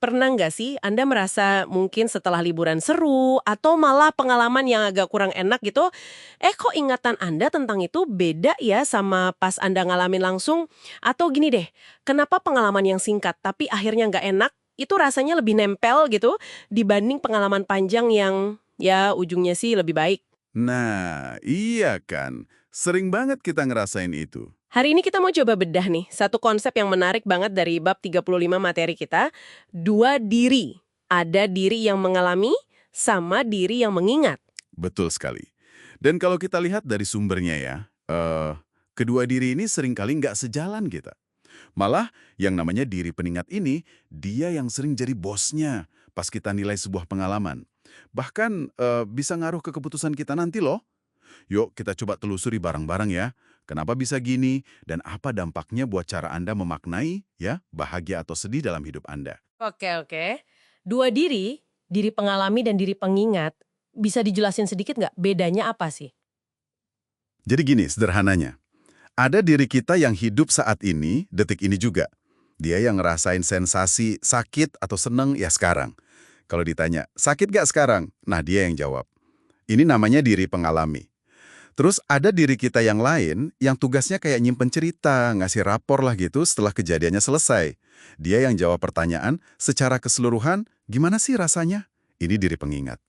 Pernah nggak sih Anda merasa mungkin setelah liburan seru atau malah pengalaman yang agak kurang enak gitu, kok ingatan Anda tentang itu beda ya sama pas Anda ngalamin langsung? Atau gini deh, kenapa pengalaman yang singkat tapi akhirnya nggak enak, itu rasanya lebih nempel gitu dibanding pengalaman panjang yang ya ujungnya sih lebih baik? Nah, iya kan. Sering banget kita ngerasain itu. Hari ini kita mau coba bedah nih, satu konsep yang menarik banget dari bab 35 materi kita, dua diri. Ada diri yang mengalami, sama diri yang mengingat. Betul sekali. Dan kalau kita lihat dari sumbernya ya, kedua diri ini seringkali nggak sejalan kita. Malah yang namanya diri pengingat ini, dia yang sering jadi bosnya pas kita nilai sebuah pengalaman. Bahkan bisa ngaruh ke keputusan kita nanti loh. Yuk kita coba telusuri bareng-bareng ya. Kenapa bisa gini dan apa dampaknya buat cara Anda memaknai ya bahagia atau sedih dalam hidup Anda. Oke. Dua diri, diri pengalami dan diri pengingat, bisa dijelasin sedikit nggak bedanya apa sih? Jadi gini sederhananya, ada diri kita yang hidup saat ini, detik ini juga. Dia yang ngerasain sensasi sakit atau seneng ya sekarang. Kalau ditanya, sakit gak sekarang? Nah dia yang jawab. Ini namanya diri pengalami. Terus ada diri kita yang lain yang tugasnya kayak nyimpen cerita, ngasih rapor lah gitu setelah kejadiannya selesai. Dia yang jawab pertanyaan secara keseluruhan, gimana sih rasanya? Ini diri pengingat.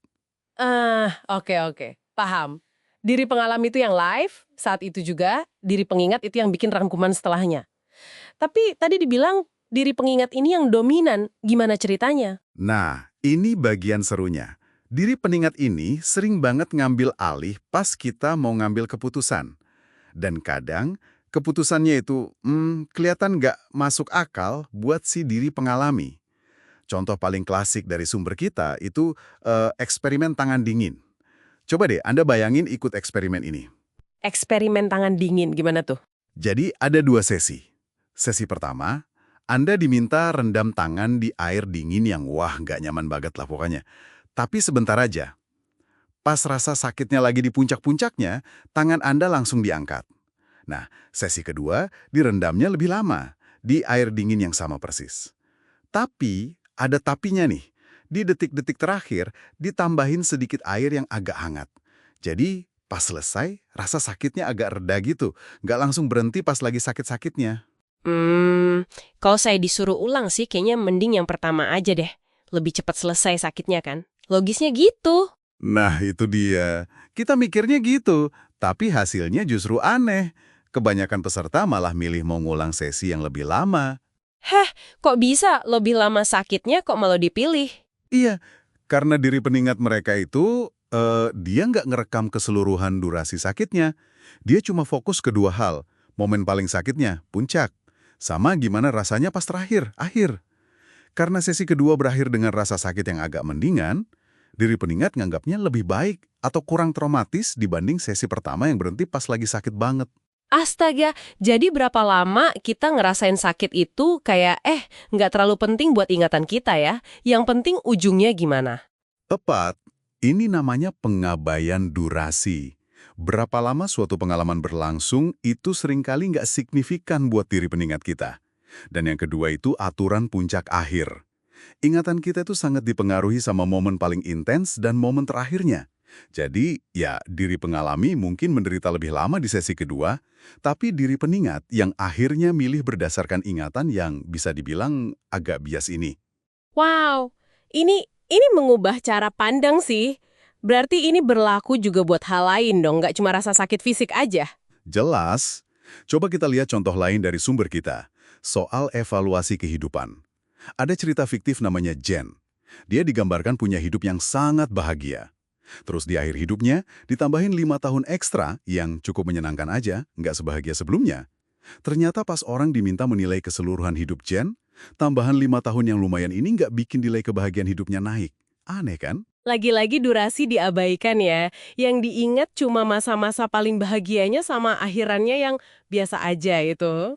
Oke. Paham. Diri pengalami itu yang live, saat itu juga, diri pengingat itu yang bikin rangkuman setelahnya. Tapi tadi dibilang diri pengingat ini yang dominan, gimana ceritanya? Nah, ini bagian serunya. Diri pengingat ini sering banget ngambil alih pas kita mau ngambil keputusan. Dan kadang, keputusannya itu kelihatan nggak masuk akal buat si diri pengalami. Contoh paling klasik dari sumber kita itu eksperimen tangan dingin. Coba deh Anda bayangin ikut eksperimen ini. Eksperimen tangan dingin, gimana tuh? Jadi ada dua sesi. Sesi pertama, Anda diminta rendam tangan di air dingin yang wah nggak nyaman banget lah pokoknya. Tapi sebentar aja. Pas rasa sakitnya lagi di puncak-puncaknya, tangan Anda langsung diangkat. Nah, sesi kedua direndamnya lebih lama, di air dingin yang sama persis. Tapi, ada tapinya nih. Di detik-detik terakhir, ditambahin sedikit air yang agak hangat. Jadi, pas selesai, rasa sakitnya agak reda gitu. Nggak langsung berhenti pas lagi sakit-sakitnya. Kalau saya disuruh ulang sih kayaknya mending yang pertama aja deh. Lebih cepat selesai sakitnya kan? Logisnya gitu. Nah, itu dia. Kita mikirnya gitu, tapi hasilnya justru aneh. Kebanyakan peserta malah milih mau ngulang sesi yang lebih lama. Heh, kok bisa lebih lama sakitnya kok malah dipilih? Iya, karena diri peningat mereka itu, dia nggak ngerekam keseluruhan durasi sakitnya. Dia cuma fokus ke dua hal, momen paling sakitnya, puncak, sama gimana rasanya pas terakhir, akhir. Karena sesi kedua berakhir dengan rasa sakit yang agak mendingan, diri peningat nganggapnya lebih baik atau kurang traumatis dibanding sesi pertama yang berhenti pas lagi sakit banget. Astaga, jadi berapa lama kita ngerasain sakit itu kayak nggak terlalu penting buat ingatan kita ya. Yang penting ujungnya gimana. Tepat, ini namanya pengabaian durasi. Berapa lama suatu pengalaman berlangsung itu seringkali nggak signifikan buat diri peningat kita. Dan yang kedua itu aturan puncak akhir. Ingatan kita itu sangat dipengaruhi sama momen paling intens dan momen terakhirnya. Jadi, ya diri pengalami mungkin menderita lebih lama di sesi kedua, tapi diri peningat yang akhirnya milih berdasarkan ingatan yang bisa dibilang agak bias ini. Wow, ini mengubah cara pandang sih. Berarti ini berlaku juga buat hal lain dong, nggak cuma rasa sakit fisik aja. Jelas. Coba kita lihat contoh lain dari sumber kita, soal evaluasi kehidupan. Ada cerita fiktif namanya Jen. Dia digambarkan punya hidup yang sangat bahagia. Terus di akhir hidupnya, ditambahin 5 tahun ekstra yang cukup menyenangkan aja, nggak sebahagia sebelumnya. Ternyata pas orang diminta menilai keseluruhan hidup Jen, tambahan 5 tahun yang lumayan ini nggak bikin nilai kebahagiaan hidupnya naik. Aneh kan? Lagi-lagi durasi diabaikan ya. Yang diingat cuma masa-masa paling bahagianya sama akhirannya yang biasa aja itu.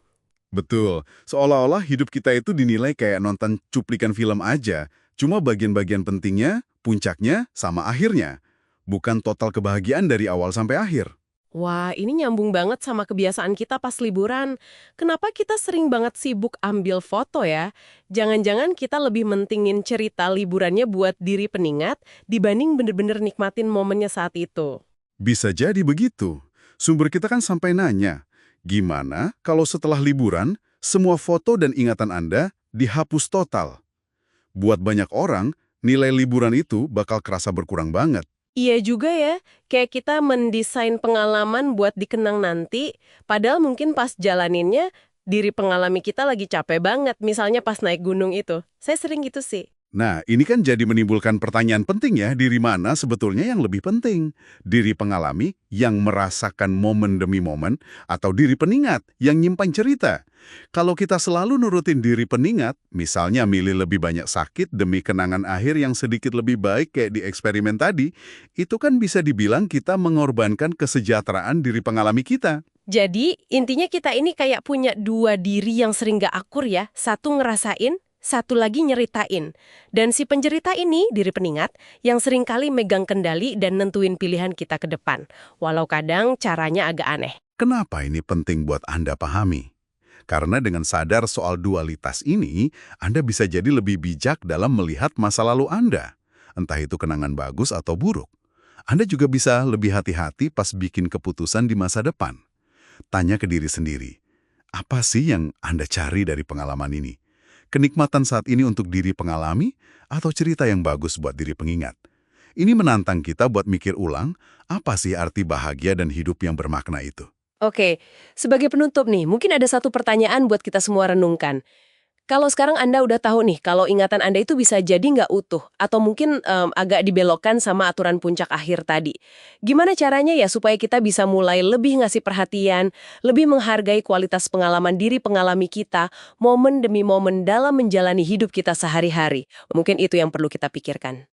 Betul, seolah-olah hidup kita itu dinilai kayak nonton cuplikan film aja. Cuma bagian-bagian pentingnya, puncaknya, sama akhirnya. Bukan total kebahagiaan dari awal sampai akhir. Wah, ini nyambung banget sama kebiasaan kita pas liburan. Kenapa kita sering banget sibuk ambil foto ya? Jangan-jangan kita lebih mentingin cerita liburannya buat diri pengingat dibanding bener-bener nikmatin momennya saat itu. Bisa jadi begitu. Sumber kita kan sampai nanya, gimana kalau setelah liburan, semua foto dan ingatan Anda dihapus total? Buat banyak orang, nilai liburan itu bakal kerasa berkurang banget. Iya juga ya, kayak kita mendesain pengalaman buat dikenang nanti, padahal mungkin pas jalaninnya, diri pengalami kita lagi capek banget, misalnya pas naik gunung itu. Saya sering gitu sih. Nah, ini kan jadi menimbulkan pertanyaan penting ya, diri mana sebetulnya yang lebih penting? Diri pengalami yang merasakan momen demi momen, atau diri peningat yang nyimpan cerita? Kalau kita selalu nurutin diri peningat, misalnya milih lebih banyak sakit demi kenangan akhir yang sedikit lebih baik kayak di eksperimen tadi, itu kan bisa dibilang kita mengorbankan kesejahteraan diri pengalami kita. Jadi, intinya kita ini kayak punya dua diri yang sering gak akur ya. Satu ngerasain, satu lagi nyeritain. Dan si pencerita ini, diri peningat, yang sering kali megang kendali dan nentuin pilihan kita ke depan. Walau kadang caranya agak aneh. Kenapa ini penting buat Anda pahami? Karena dengan sadar soal dualitas ini, Anda bisa jadi lebih bijak dalam melihat masa lalu Anda. Entah itu kenangan bagus atau buruk. Anda juga bisa lebih hati-hati pas bikin keputusan di masa depan. Tanya ke diri sendiri, apa sih yang Anda cari dari pengalaman ini? Kenikmatan saat ini untuk diri pengalami atau cerita yang bagus buat diri pengingat? Ini menantang kita buat mikir ulang, apa sih arti bahagia dan hidup yang bermakna itu? Oke, sebagai penutup nih, mungkin ada satu pertanyaan buat kita semua renungkan. Kalau sekarang Anda udah tahu nih, kalau ingatan Anda itu bisa jadi nggak utuh, atau mungkin agak dibelokkan sama aturan puncak akhir tadi. Gimana caranya ya supaya kita bisa mulai lebih ngasih perhatian, lebih menghargai kualitas pengalaman diri pengalami kita, momen demi momen dalam menjalani hidup kita sehari-hari? Mungkin itu yang perlu kita pikirkan.